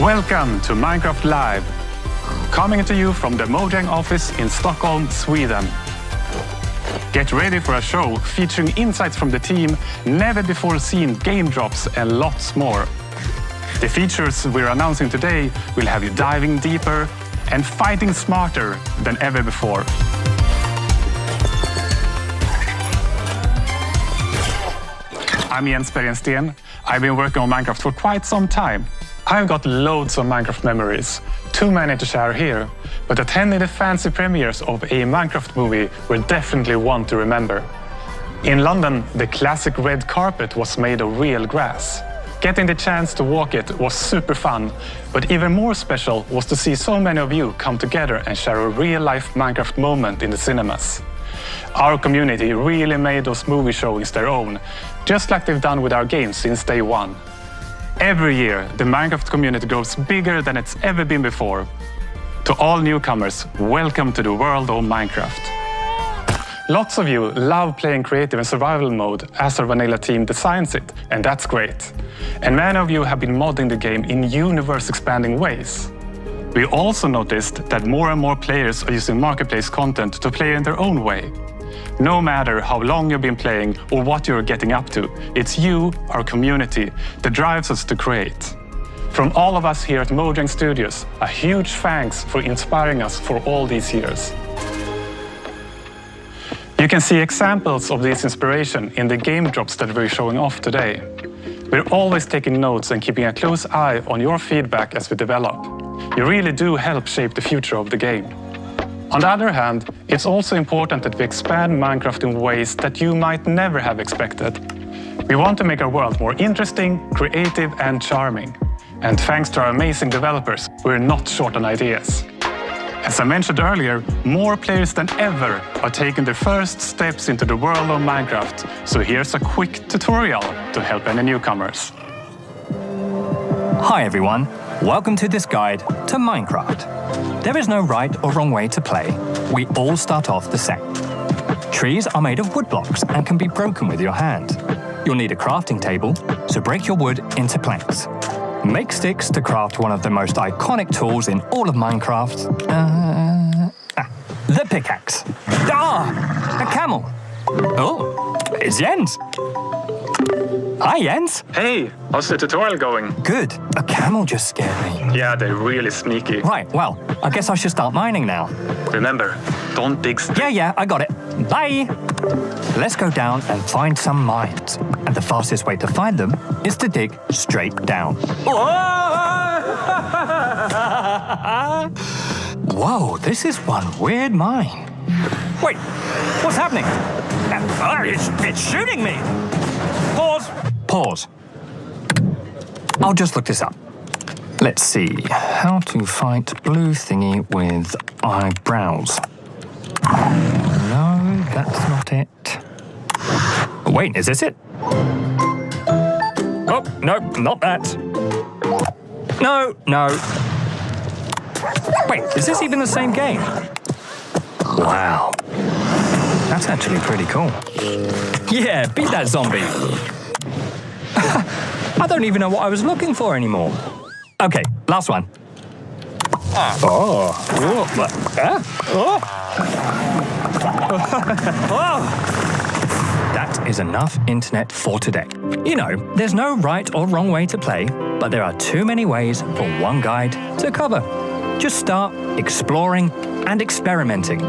Welcome to Minecraft Live, coming to you from the Mojang office in Stockholm, Sweden. Get ready for a show featuring insights from the team, never before seen game drops and lots more. The features we're announcing today will have you diving deeper and fighting smarter than ever before. I'm Jens Bergensten. I've been working on Minecraft for quite some time. I've got loads of Minecraft memories, too many to share here, but attending the fancy premieres of a Minecraft movie were definitely one to remember. In London, the classic red carpet was made of real grass. Getting the chance to walk it was super fun, but even more special was to see so many of you come together and share a real-life Minecraft moment in the cinemas. Our community really made those movie showings their own, just like they've done with our games since day one. Every year, the Minecraft community grows bigger than it's ever been before. To all newcomers, welcome to the world of Minecraft. Lots of you love playing creative and survival mode as our vanilla team designs it, and that's great. And many of you have been modding the game in universe-expanding ways. We also noticed that more and more players are using marketplace content to play in their own way. No matter how long you've been playing or what you're getting up to, it's you, our community, that drives us to create. From all of us here at Mojang Studios, a huge thanks for inspiring us for all these years. You can see examples of this inspiration in the game drops that we're showing off today. We're always taking notes and keeping a close eye on your feedback as we develop. You really do help shape the future of the game. On the other hand, it's also important that we expand Minecraft in ways that you might never have expected. We want to make our world more interesting, creative, and charming. And thanks to our amazing developers, we're not short on ideas. As I mentioned earlier, more players than ever are taking their first steps into the world of Minecraft. So here's a quick tutorial to help any newcomers. Hi everyone, welcome to this guide to Minecraft. There is no right or wrong way to play. We all start off the same. Trees are made of wood blocks and can be broken with your hand. You'll need a crafting table, so break your wood into planks. Make sticks to craft one of the most iconic tools in all of Minecraft. The pickaxe. A camel. Oh, it's Jens. Hi, Jens. Hey, how's the tutorial going? Good. A camel just scared me. Yeah, they're really sneaky. Right, well, I guess I should start mining now. Remember, don't dig Yeah, I got it. Bye. Let's go down and find some mines. And the fastest way to find them is to dig straight down. Whoa, this is one weird mine. Wait, what's happening? It's shooting me. Pause. I'll just look this up. Let's see. How to fight blue thingy with eyebrows. No, that's not it. Wait, is this it? Oh, no, not that. No. Wait, is this even the same game? Wow. That's actually pretty cool. Yeah, beat that zombie. I don't even know what I was looking for anymore. Okay, last one. That is enough internet for today. You know, there's no right or wrong way to play, but there are too many ways for one guide to cover. Just start exploring and experimenting.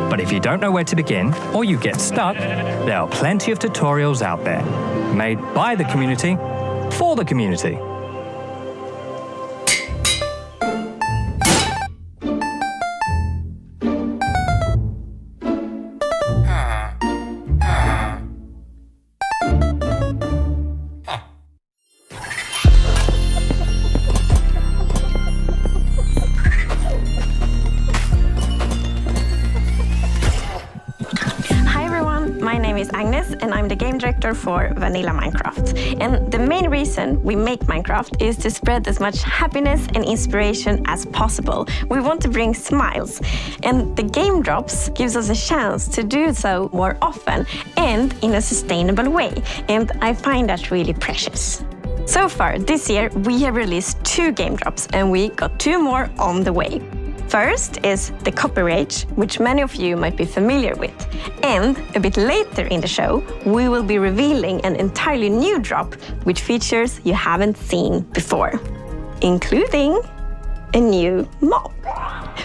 But if you don't know where to begin, or you get stuck, there are plenty of tutorials out there, made by the community, for the community. My name is Agnes and I'm the game director for Vanilla Minecraft. And the main reason we make Minecraft is to spread as much happiness and inspiration as possible. We want to bring smiles, and the game drops gives us a chance to do so more often and in a sustainable way. And I find that really precious. So far this year, we have released 2 game drops and we got 2 more on the way. First is the Copper Age, which many of you might be familiar with. And a bit later in the show, we will be revealing an entirely new drop with features you haven't seen before, including a new mob.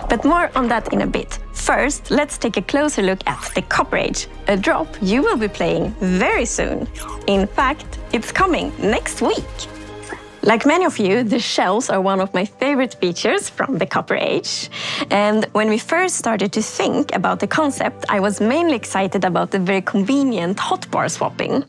But more on that in a bit. First, let's take a closer look at the Copper Age, a drop you will be playing very soon. In fact, it's coming next week. Like many of you, the shells are one of my favorite features from the Copper Age. And when we first started to think about the concept, I was mainly excited about the very convenient hotbar swapping.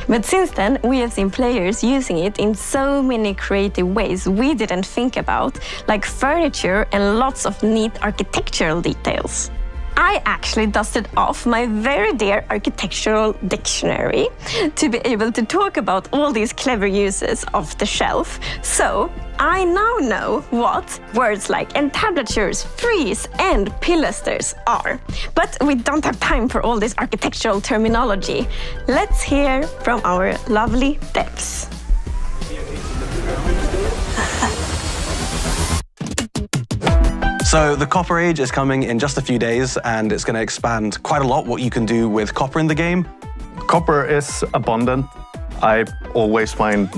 But since then, we have seen players using it in so many creative ways we didn't think about, like furniture and lots of neat architectural details. I actually dusted off my very dear architectural dictionary to be able to talk about all these clever uses of the shelf. So I now know what words like entablatures, frieze, and pilasters are. But we don't have time for all this architectural terminology. Let's hear from our lovely devs. So the Copper Age is coming in just a few days, and it's going to expand quite a lot what you can do with copper in the game. Copper is abundant. I always find,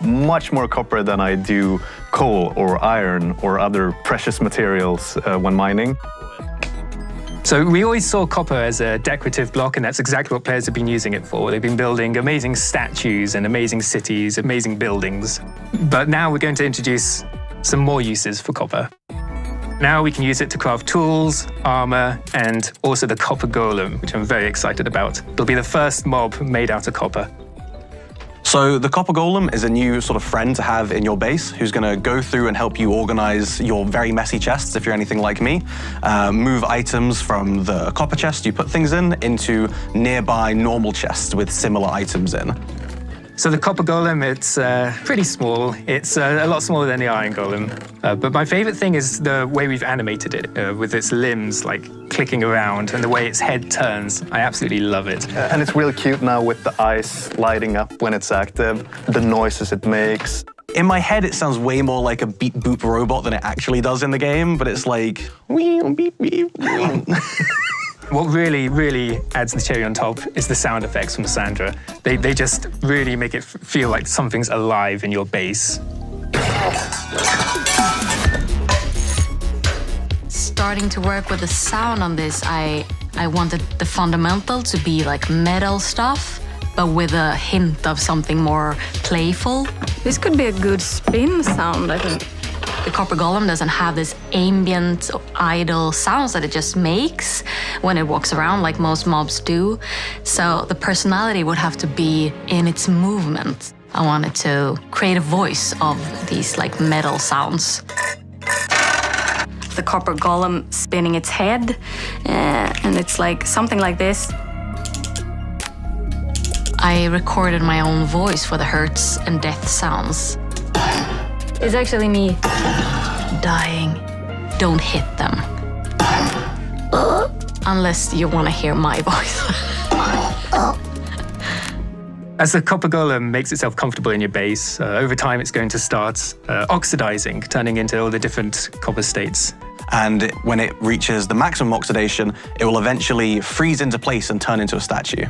much more copper than I do coal or iron or other precious materials when mining. So we always saw copper as a decorative block, and that's exactly what players have been using it for. They've been building amazing statues and amazing cities, amazing buildings. But now we're going to introduce some more uses for copper. Now we can use it to craft tools, armor, and also the Copper Golem, which I'm very excited about. It'll be the first mob made out of copper. So the Copper Golem is a new sort of friend to have in your base who's going to go through and help you organize your very messy chests, if you're anything like me. Move items from the copper chest you put things in into nearby normal chests with similar items in. So the Copper Golem, it's pretty small. It's a lot smaller than the Iron Golem. But my favorite thing is the way we've animated it, with its limbs like clicking around and the way its head turns. I absolutely love it. And it's really cute now with the eyes lighting up when it's active, the noises it makes. In my head, it sounds way more like a beep boop robot than it actually does in the game, but it's like, wee, beep, beep. What really, really adds the cherry on top is the sound effects from Sandra. They just really make it feel like something's alive in your base. Starting to work with the sound on this, I wanted the fundamental to be like metal stuff, but with a hint of something more playful. This could be a good spin sound, I think. The Copper Golem doesn't have this ambient, idle sounds that it just makes when it walks around like most mobs do. So the personality would have to be in its movement. I wanted to create a voice of these like metal sounds. The Copper Golem spinning its head, and it's like something like this. I recorded my own voice for the hurts and death sounds. It's actually me. Dying. Don't hit them. Unless you want to hear my voice. As the Copper Golem makes itself comfortable in your base, over time it's going to start oxidizing, turning into all the different copper states. And when it reaches the maximum oxidation, it will eventually freeze into place and turn into a statue.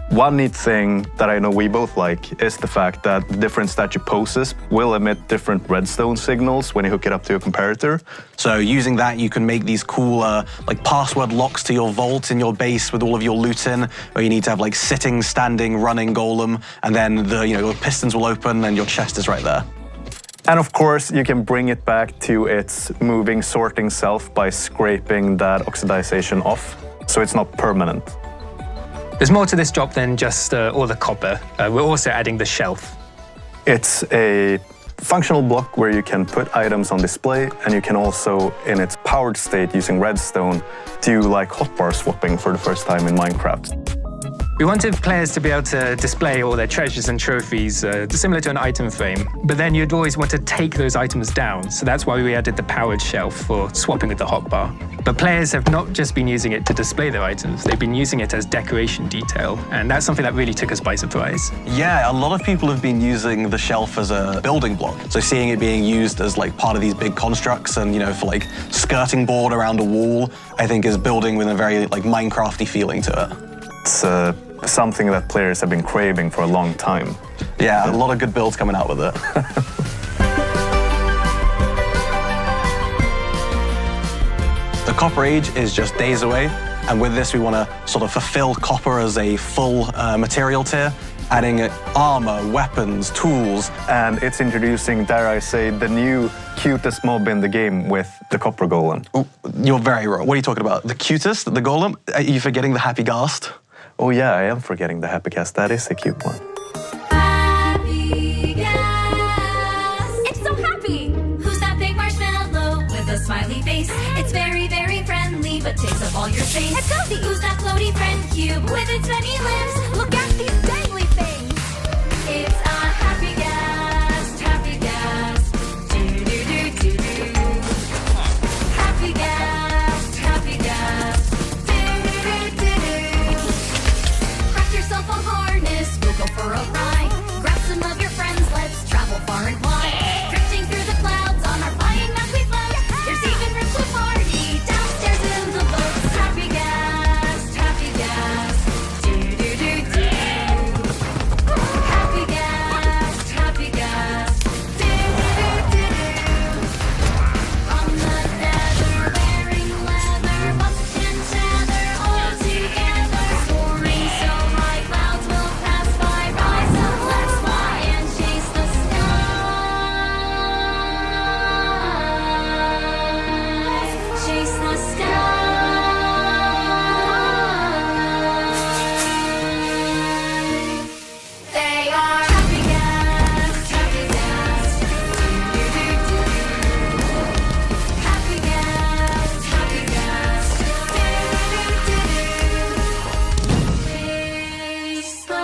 One neat thing that I know we both like is the fact that the different statue poses will emit different redstone signals when you hook it up to a comparator. So using that, you can make these cool like password locks to your vault in your base with all of your loot in, where you need to have like sitting, standing, running golem, and then your pistons will open and your chest is right there. And of course, you can bring it back to its moving, sorting self by scraping that oxidization off, so it's not permanent. There's more to this drop than just all the copper. We're also adding the shelf. It's a functional block where you can put items on display, and you can also, in its powered state using redstone, do like hotbar swapping for the first time in Minecraft. We wanted players to be able to display all their treasures and trophies, similar to an item frame, but then you'd always want to take those items down, so that's why we added the powered shelf for swapping with the hotbar. But players have not just been using it to display their items, they've been using it as decoration detail, and that's something that really took us by surprise. Yeah, a lot of people have been using the shelf as a building block. So seeing it being used as like part of these big constructs and, you know, for like skirting board around a wall, I think is building with a very like Minecrafty feeling to it. It's something that players have been craving for a long time. Yeah, a lot of good builds coming out with it. The Copper Age is just days away, and with this we want to sort of fulfill copper as a full material tier, adding armor, weapons, tools. And it's introducing, dare I say, the new cutest mob in the game with the Copper Golem. Ooh, you're very wrong. What are you talking about? The cutest? The Golem? Are you forgetting the Happy Ghast? Oh yeah, I am forgetting the Happy Ghast. That is a cute one. Happy Ghast. It's so happy. Who's that big marshmallow with a smiley face? It's very, very friendly, but takes up all your space. It's cozy. Who's that floaty friend cube with its many limbs? Look at these dangly things. It's a Happy Ghast. Happy Ghast. Do-do-do-do-do. Happy Ghast. Happy Ghast. Do-do-do-do-do. Craft yourself a harness. We'll go for a ride. Grab some of your friends. Let's travel far and wide. Drifting through the clouds on our flying map we float. There's even room to party downstairs in the boats. Happy Ghast. Happy Ghast. Do-do-do-do. Happy Ghast. Happy Ghast. Do-do-do-do. On the nether, wearing leather, buff and tether, all together. Soaring so high, clouds will pass by. Rise up, let's fly and chase the sky. Chase the sky. They are Happy Ghast, Happy Ghast. Do-do-do-do. Happy Ghast, Happy Ghast. Do-do-do-do. Chase the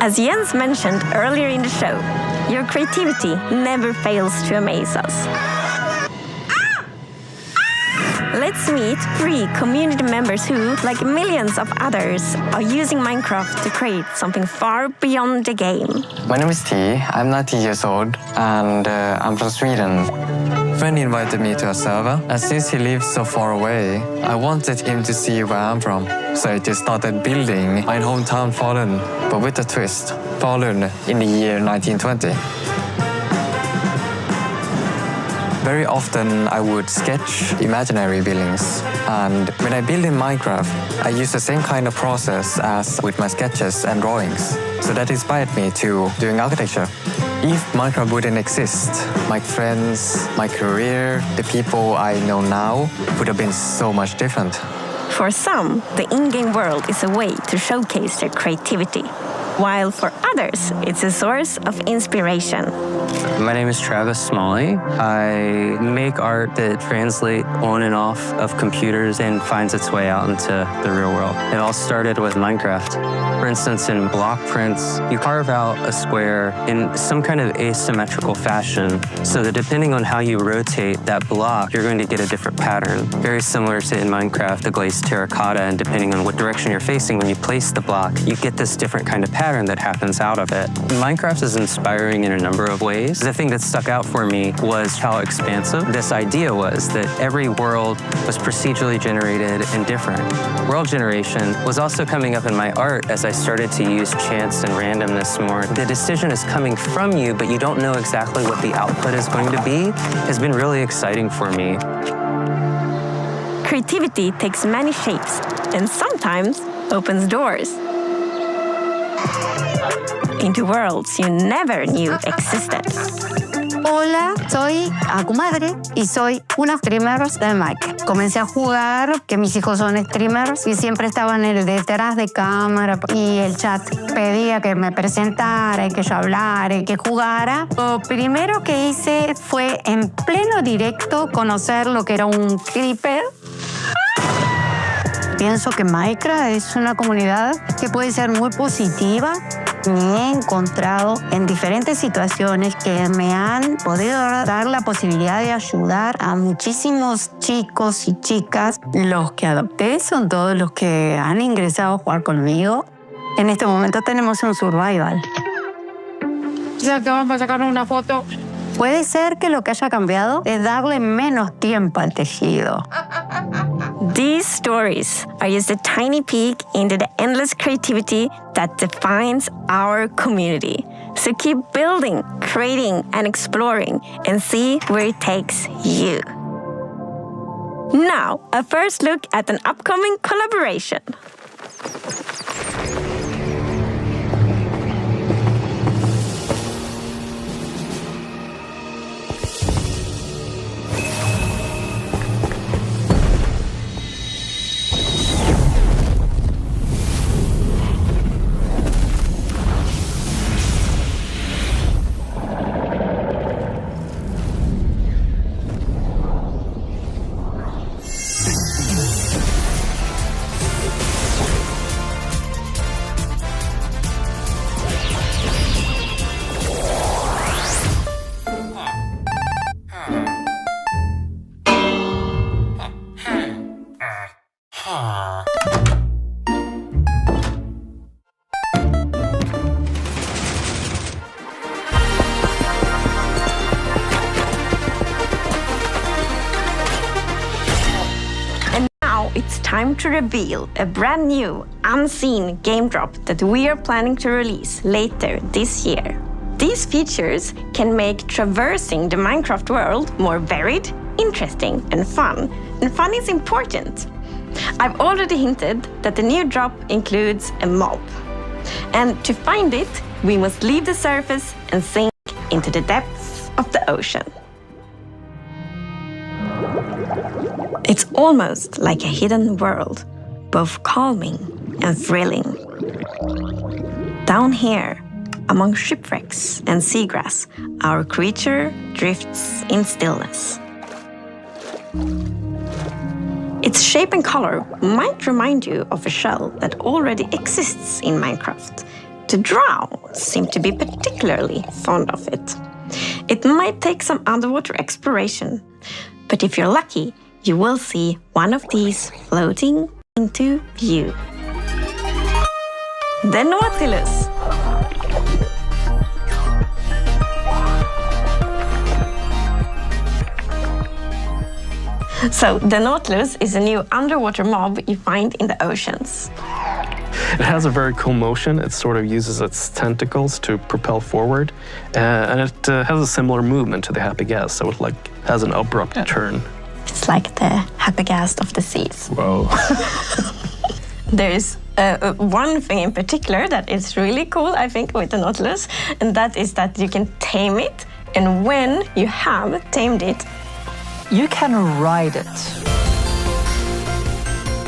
As Jens mentioned earlier in the show, your creativity never fails to amaze us. Let's meet 3 community members who, like millions of others, are using Minecraft to create something far beyond the game. My name is T. I'm 19 years old and I'm from Sweden. A friend invited me to a server, and since he lives so far away, I wanted him to see where I'm from. So I just started building my hometown Falun, but with a twist. Falun in the year 1920. Very often I would sketch imaginary buildings, and when I build in Minecraft, I use the same kind of process as with my sketches and drawings. So that inspired me to doing architecture. If Minecraft wouldn't exist, my friends, my career, the people I know now would have been so much different. For some, the in-game world is a way to showcase their creativity, while for others, it's a source of inspiration. My name is Travis Smalley. I make art that translates on and off of computers and finds its way out into the real world. It all started with Minecraft. For instance, in block prints, you carve out a square in some kind of asymmetrical fashion so that depending on how you rotate that block, you're going to get a different pattern. Very similar to in Minecraft, the glazed terracotta, and depending on what direction you're facing when you place the block, you get this different kind of pattern that happens out of it. Minecraft is inspiring in a number of ways. The thing that stuck out for me was how expansive this idea was, that every world was procedurally generated and different. World generation was also coming up in my art as I started to use chance and randomness more. The decision is coming from you, but you don't know exactly what the output is going to be, has been really exciting for me. Creativity takes many shapes and sometimes opens doors into worlds you never knew existed. Hola, soy Akumadre y soy una streamer de Minecraft. Comencé a jugar, que mis hijos son streamers y siempre estaban en el detrás de cámara y el chat pedía que me presentara y que yo hablara y que jugara. Lo primero que hice fue en pleno directo conocer lo que era un creeper. Pienso que Minecraft es una comunidad que puede ser muy positiva. Me he encontrado en diferentes situaciones que me han podido dar la posibilidad de ayudar a muchísimos chicos y chicas. Los que adopté son todos los que han ingresado a jugar conmigo. En este momento tenemos un survival. Ya que vamos a sacar una foto. Puede ser que lo que haya cambiado es darle menos tiempo al tejido. These stories are just a tiny peek into the endless creativity that defines our community. So keep building, creating, and exploring, and see where it takes you. Now, a first look at an upcoming collaboration. It's time to reveal a brand new, unseen game drop that we are planning to release later this year. These features can make traversing the Minecraft world more varied, interesting, and fun. And fun is important. I've already hinted that the new drop includes a mob. And to find it, we must leave the surface and sink into the depths of the ocean. It's almost like a hidden world, both calming and thrilling. Down here, among shipwrecks and seagrass, our creature drifts in stillness. Its shape and color might remind you of a shell that already exists in Minecraft. The drow seem to be particularly fond of it. It might take some underwater exploration, but if you're lucky, you will see one of these floating into view. The Nautilus. So, the Nautilus is a new underwater mob you find in the oceans. It has a very cool motion. It sort of uses its tentacles to propel forward, and it has a similar movement to the Happy Ghast, so it has an abrupt turn. It's like the Happy-Ghast of the seas. Whoa. There's one thing in particular that is really cool, I think, with the Nautilus, and that is that you can tame it, and when you have tamed it, you can ride it.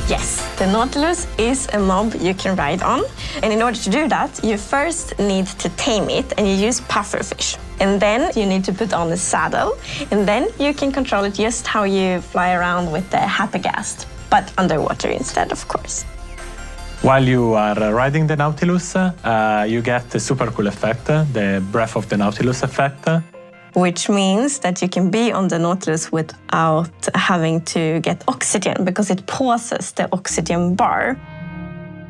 Yes, the Nautilus is a mob you can ride on, and in order to do that, you first need to tame it, and you use pufferfish. And then you need to put on a saddle, and then you can control it just how you fly around with the Happy Ghast, but underwater instead, of course. While you are riding the Nautilus, you get the super cool effect, the Breath of the Nautilus effect. Which means that you can be on the Nautilus without having to get oxygen, because it pauses the oxygen bar.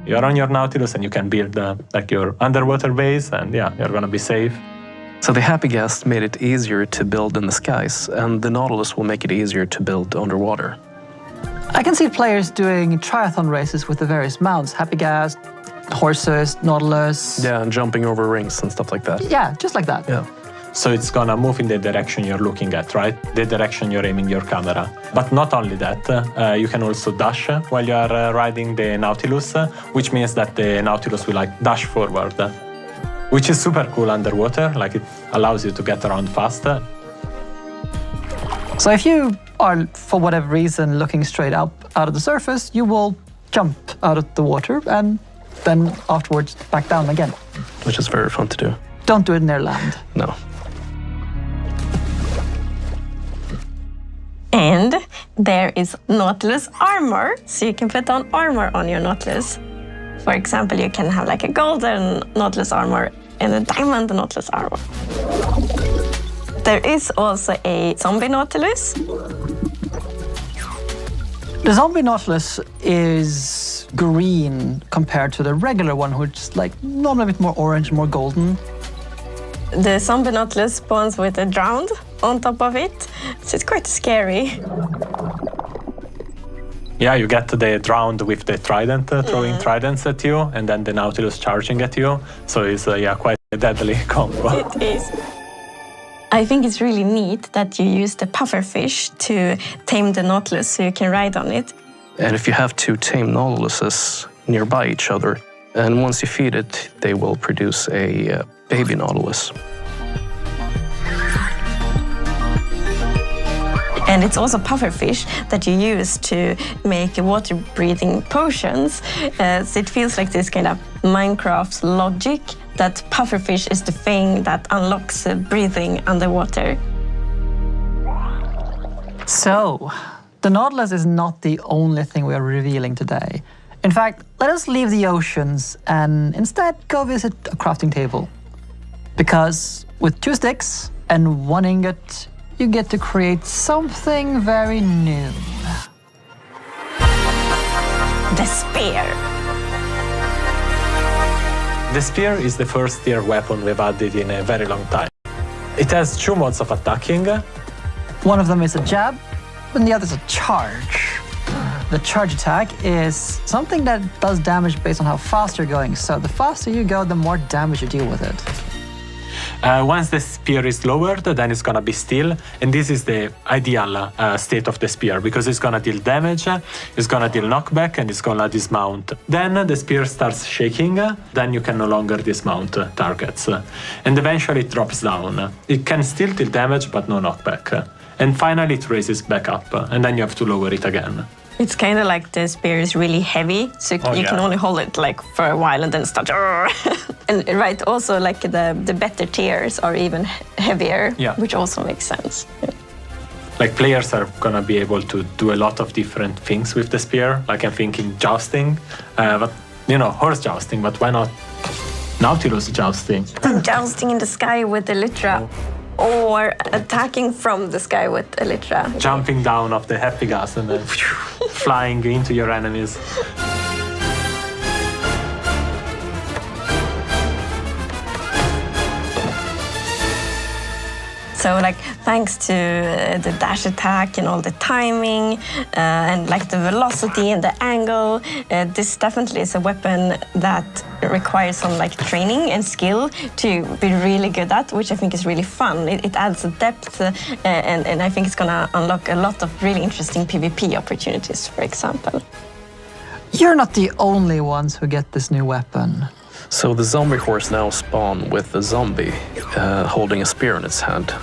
You're on your Nautilus and you can build like your underwater base, and yeah, you're gonna be safe. So the Happy Ghast made it easier to build in the skies, and the Nautilus will make it easier to build underwater. I can see players doing triathlon races with the various mounts, Happy Ghast, horses, Nautilus. Yeah, and jumping over rings and stuff like that. Yeah, just like that. Yeah. So it's gonna move in the direction you're looking at, right? The direction you're aiming your camera. But not only that, you can also dash while you are riding the Nautilus, which means that the Nautilus will dash forward, which is super cool underwater. It allows you to get around fast. So if you are, for whatever reason, looking straight up out of the surface, you will jump out of the water and then afterwards back down again. Which is very fun to do. Don't do it near land. No. And there is Nautilus armor, so you can put on armor on your Nautilus. For example, you can have like a golden Nautilus armor and a diamond Nautilus armor. There is also a zombie Nautilus. The zombie Nautilus is green compared to the regular one, which is like normally a bit more orange, more golden. The zombie Nautilus spawns with a drowned on top of it, so it's quite scary. Yeah, you get the drowned with the trident, throwing tridents at you, and then the Nautilus charging at you. So it's quite a deadly combo. It is. I think it's really neat that you use the pufferfish to tame the Nautilus so you can ride on it. And if you have two tame Nautiluses nearby each other, and once you feed it, they will produce a baby Nautilus. And it's also pufferfish that you use to make water-breathing potions. So it feels like this kind of Minecraft logic that pufferfish is the thing that unlocks breathing underwater. So, the Nautilus is not the only thing we are revealing today. In fact, let us leave the oceans and instead go visit a crafting table. Because with 2 sticks and 1 ingot, you get to create something very new. The spear. The spear is the first tier weapon we've added in a very long time. It has 2 modes of attacking. One of them is a jab, and the other is a charge. The charge attack is something that does damage based on how fast you're going. So the faster you go, the more damage you deal with it. Once the spear is lowered, then it's gonna be still, and this is the ideal state of the spear because it's gonna deal damage, it's gonna deal knockback, and it's gonna dismount. Then the spear starts shaking, then you can no longer dismount targets, and eventually it drops down. It can still deal damage, but no knockback. And finally it raises back up, and then you have to lower it again. It's kind of like the spear is really heavy, so you can only hold it like for a while and then start. And right, also like the better tiers are even heavier, which also makes sense. Yeah. Like players are gonna be able to do a lot of different things with the spear. Like I'm thinking jousting, but horse jousting. But why not Nautilus jousting? Jousting in the sky with Elytra. Or attacking from the sky with Elytra. Jumping down off the happy gas and then flying into your enemies. So like thanks to the dash attack and all the timing and like the velocity and the angle, this definitely is a weapon that requires some like training and skill to be really good at, which I think is really fun. It adds a depth and I think it's gonna unlock a lot of really interesting PvP opportunities, for example. You're not the only ones who get this new weapon. So the zombie horse now spawn with the zombie holding a spear in its hand.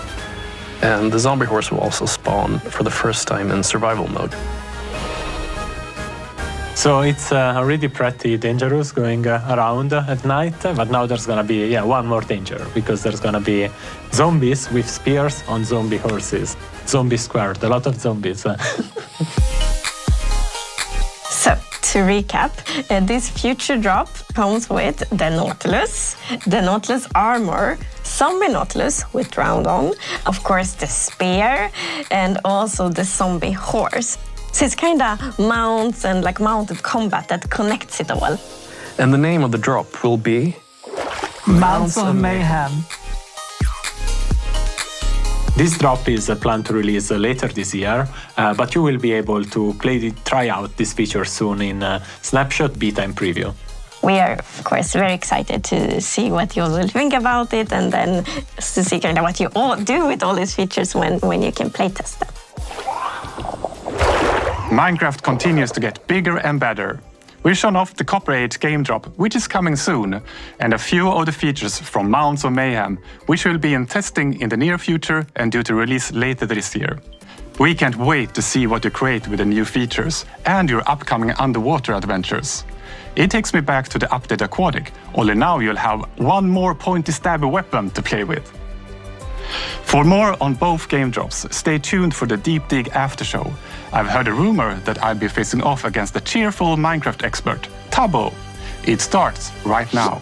And the zombie horse will also spawn for the first time in survival mode. So it's already pretty dangerous going around at night, but now there's gonna be one more danger because there's gonna be zombies with spears on zombie horses. Zombie squared, a lot of zombies. So, to recap, this future drop comes with the Nautilus armor, zombie Nautilus with round on, of course the spear, and also the zombie horse. So it's kind of mounts and like mounted combat that connects it all. And the name of the drop will be Mounts of Mayhem. This drop is planned to release later this year, but you will be able to try out this feature soon in Snapshot Beta and Preview. We are, of course, very excited to see what you will think about it and then to see kind of what you all do with all these features when you can playtest them. Minecraft continues to get bigger and better. We've shown off the Copper Age game drop, which is coming soon, and a few of the features from Mounts of Mayhem, which will be in testing in the near future and due to release later this year. We can't wait to see what you create with the new features and your upcoming underwater adventures. It takes me back to the update Aquatic, only now you'll have one more pointy stabby weapon to play with. For more on both game drops, stay tuned for the Deep Dig after show. I've heard a rumor that I'll be facing off against the cheerful Minecraft expert, Tubbo. It starts right now.